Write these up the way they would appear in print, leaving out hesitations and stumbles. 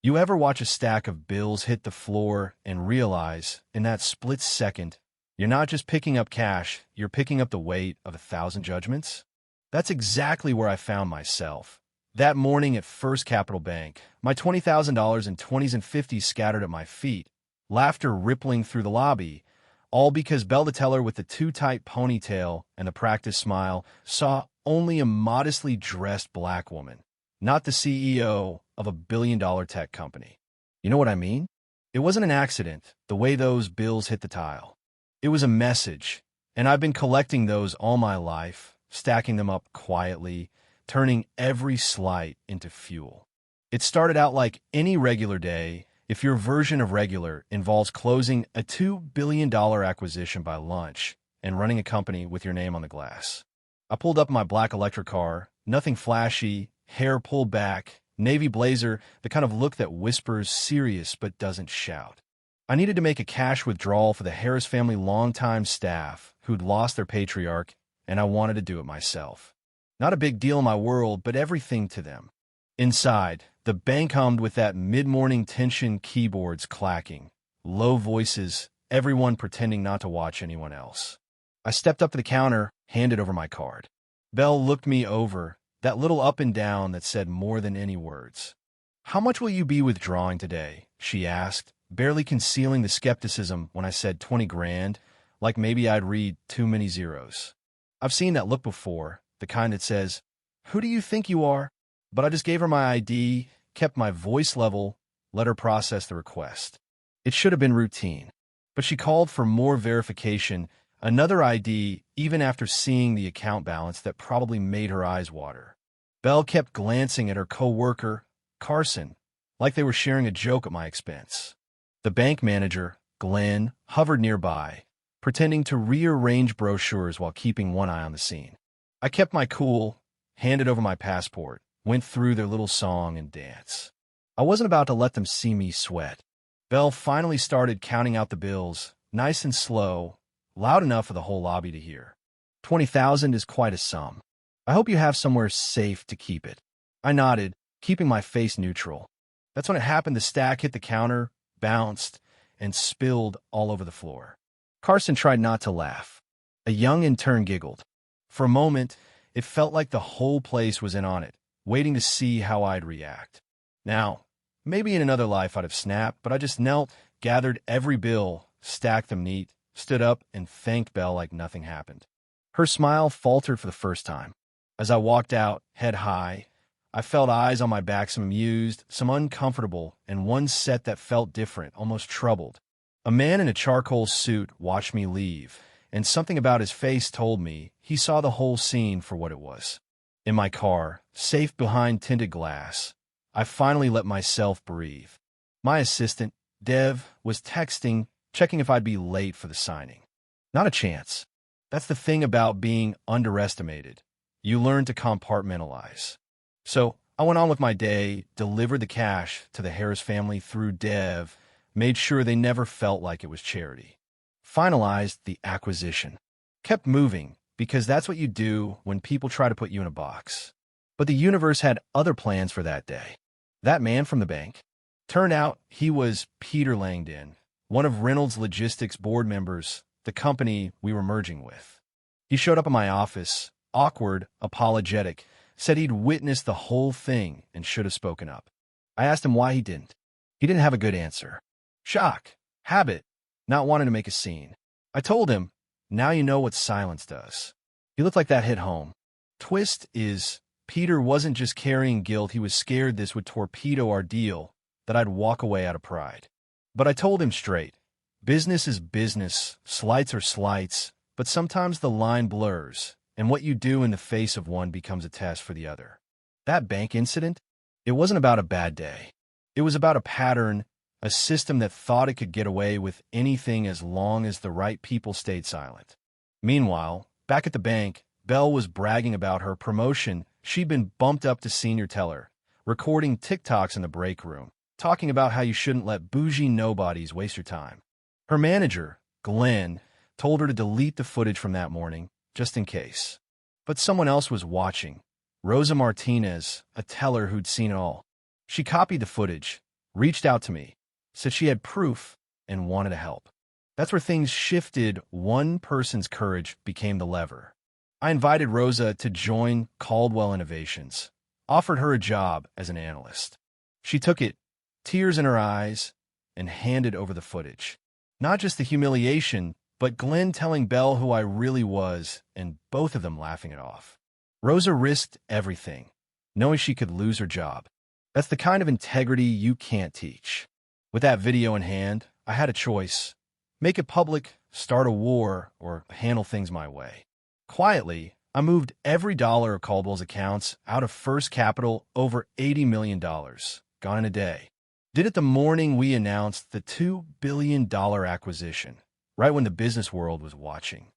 You ever watch a stack of bills hit the floor and realize, in that split second, you're not just picking up cash, you're picking up the weight of 1,000 judgments? That's exactly where I found myself. That morning at First Capital Bank, my $20,000 in 20s and 50s scattered at my feet, laughter rippling through the lobby, all because Belle the teller with the too-tight ponytail and the practiced smile saw only a modestly dressed black woman, not the CEO of a billion-dollar tech company. You know what I mean? It wasn't an accident, the way those bills hit the tile. It was a message, and I've been collecting those all my life, stacking them up quietly, turning every slight into fuel. It started out like any regular day, if your version of regular involves closing a $2 billion acquisition by lunch and running a company with your name on the glass. I pulled up in my black electric car, nothing flashy, hair pulled back, navy blazer, the kind of look that whispers serious but doesn't shout. I needed to make a cash withdrawal for the Harris family longtime staff who'd lost their patriarch, and I wanted to do it myself. Not a big deal in my world, but everything to them. Inside, the bank hummed with that mid-morning tension, keyboards clacking, low voices, everyone pretending not to watch anyone else. I stepped up to the counter, handed over my card. Belle looked me over, that little up and down that said more than any words. "How much will you be withdrawing today?" she asked, barely concealing the skepticism when I said 20 grand, like maybe I'd read too many zeros. I've seen that look before, the kind that says, "Who do you think you are?" But I just gave her my ID, kept my voice level, let her process the request. It should have been routine. But she called for more verification, another ID, even after seeing the account balance that probably made her eyes water. Belle kept glancing at her co-worker, Carson, like they were sharing a joke at my expense. The bank manager, Glenn, hovered nearby, pretending to rearrange brochures while keeping one eye on the scene. I kept my cool, handed over my passport, went through their little song and dance. I wasn't about to let them see me sweat. Belle finally started counting out the bills, nice and slow, loud enough for the whole lobby to hear. 20,000 is quite a sum. I hope you have somewhere safe to keep it. I nodded, keeping my face neutral. That's when it happened. The stack hit the counter, bounced, and spilled all over the floor. Carson tried not to laugh. A young intern giggled. For a moment, it felt like the whole place was in on it, waiting to see how I'd react. Now, maybe in another life I'd have snapped, but I just knelt, gathered every bill, stacked them neat, stood up, and thanked Belle like nothing happened. Her smile faltered for the first time. As I walked out, head high, I felt eyes on my back, some amused, some uncomfortable, and one set that felt different, almost troubled. A man in a charcoal suit watched me leave, and something about his face told me he saw the whole scene for what it was. In my car, safe behind tinted glass, I finally let myself breathe. My assistant, Dev, was texting, checking if I'd be late for the signing. Not a chance. That's the thing about being underestimated. You learn to compartmentalize. So I went on with my day, delivered the cash to the Harris family through Dev, made sure they never felt like it was charity. Finalized the acquisition. Kept moving, because that's what you do when people try to put you in a box. But the universe had other plans for that day. That man from the bank. Turned out he was Peter Langdon, one of Reynolds Logistics board members, the company we were merging with. He showed up at my office, awkward, apologetic, said he'd witnessed the whole thing and should have spoken up. I asked him why he didn't. He didn't have a good answer. Shock, habit, not wanting to make a scene. I told him, now you know what silence does. He looked like that hit home. Twist is, Peter wasn't just carrying guilt, he was scared this would torpedo our deal, that I'd walk away out of pride. But I told him straight, business is business, slights are slights, but sometimes the line blurs, and what you do in the face of one becomes a test for the other. That bank incident, it wasn't about a bad day. It was about a pattern, a system that thought it could get away with anything as long as the right people stayed silent. Meanwhile, back at the bank, Belle was bragging about her promotion. She'd been bumped up to senior teller, recording TikToks in the break room, talking about how you shouldn't let bougie nobodies waste your time. Her manager, Glenn, told her to delete the footage from that morning, just in case. But someone else was watching. Rosa Martinez, a teller who'd seen it all. She copied the footage, reached out to me, said she had proof and wanted to help. That's where things shifted. One person's courage became the lever. I invited Rosa to join Caldwell Innovations, offered her a job as an analyst. She took it, tears in her eyes, and handed over the footage. Not just the humiliation, but Glenn telling Belle who I really was, and both of them laughing it off. Rosa risked everything, knowing she could lose her job. That's the kind of integrity you can't teach. With that video in hand, I had a choice. Make it public, start a war, or handle things my way. Quietly, I moved every dollar of Caldwell's accounts out of First Capital, over $80 million, gone in a day. Did it the morning we announced the $2 billion acquisition, right when the business world was watching.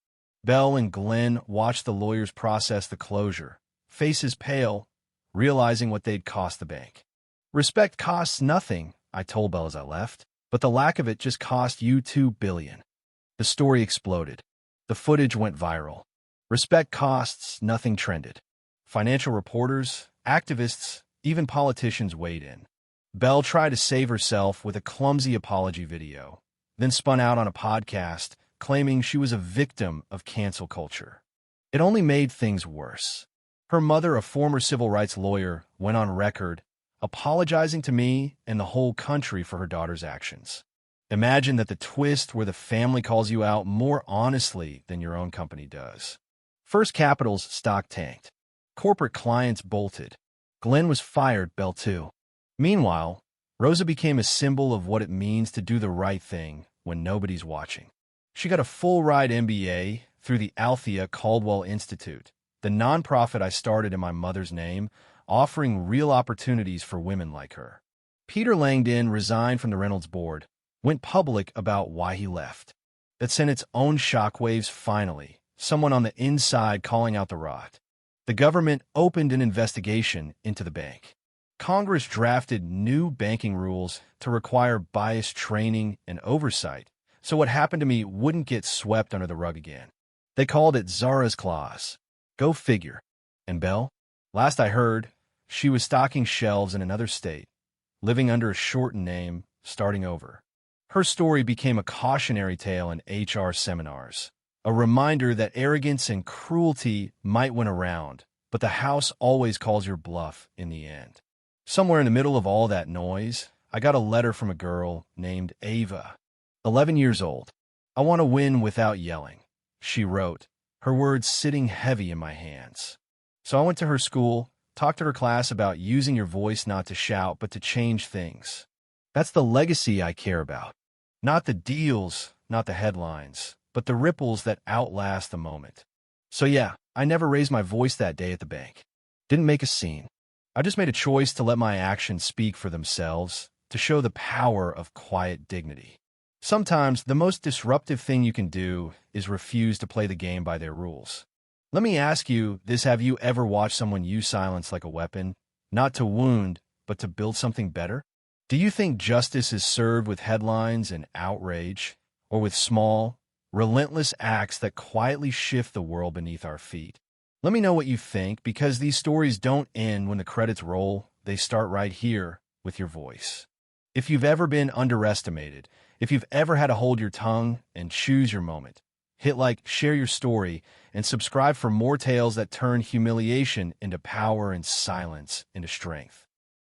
Belle and Glenn watched the lawyers process the closure, faces pale, realizing what they'd cost the bank. Respect costs nothing, I told Belle as I left, but the lack of it just cost you $2 billion. The story exploded. The footage went viral. Respect costs nothing trended. Financial reporters, activists, even politicians weighed in. Belle tried to save herself with a clumsy apology video, then spun out on a podcast claiming she was a victim of cancel culture. It only made things worse. Her mother, a former civil rights lawyer, went on record apologizing to me and the whole country for her daughter's actions. Imagine that the twist where the family calls you out more honestly than your own company does. First Capital's stock tanked. Corporate clients bolted. Glenn was fired, Belle too. Meanwhile, Rosa became a symbol of what it means to do the right thing when nobody's watching. She got a full-ride MBA through the Althea Caldwell Institute, the nonprofit I started in my mother's name, offering real opportunities for women like her. Peter Langdon resigned from the Reynolds board, went public about why he left. That sent its own shockwaves finally, someone on the inside calling out the rot. The government opened an investigation into the bank. Congress drafted new banking rules to require bias training and oversight, so what happened to me wouldn't get swept under the rug again. They called it Zara's Clause. Go figure. And Belle? Last I heard, she was stocking shelves in another state, living under a shortened name, starting over. Her story became a cautionary tale in HR seminars, a reminder that arrogance and cruelty might win around, but the house always calls your bluff in the end. Somewhere in the middle of all that noise, I got a letter from a girl named Ava, 11 years old. I want to win without yelling, she wrote, her words sitting heavy in my hands. So I went to her school, talked to her class about using your voice not to shout, but to change things. That's the legacy I care about. Not the deals, not the headlines, but the ripples that outlast the moment. So yeah, I never raised my voice that day at the bank. Didn't make a scene. I just made a choice to let my actions speak for themselves, to show the power of quiet dignity. Sometimes the most disruptive thing you can do is refuse to play the game by their rules. Let me ask you this: have you ever watched someone use silence like a weapon, not to wound, but to build something better? Do you think justice is served with headlines and outrage, or with small, relentless acts that quietly shift the world beneath our feet? Let me know what you think, because these stories don't end when the credits roll. They start right here with your voice. If you've ever been underestimated, if you've ever had to hold your tongue and choose your moment, hit like, share your story, and subscribe for more tales that turn humiliation into power and silence into strength.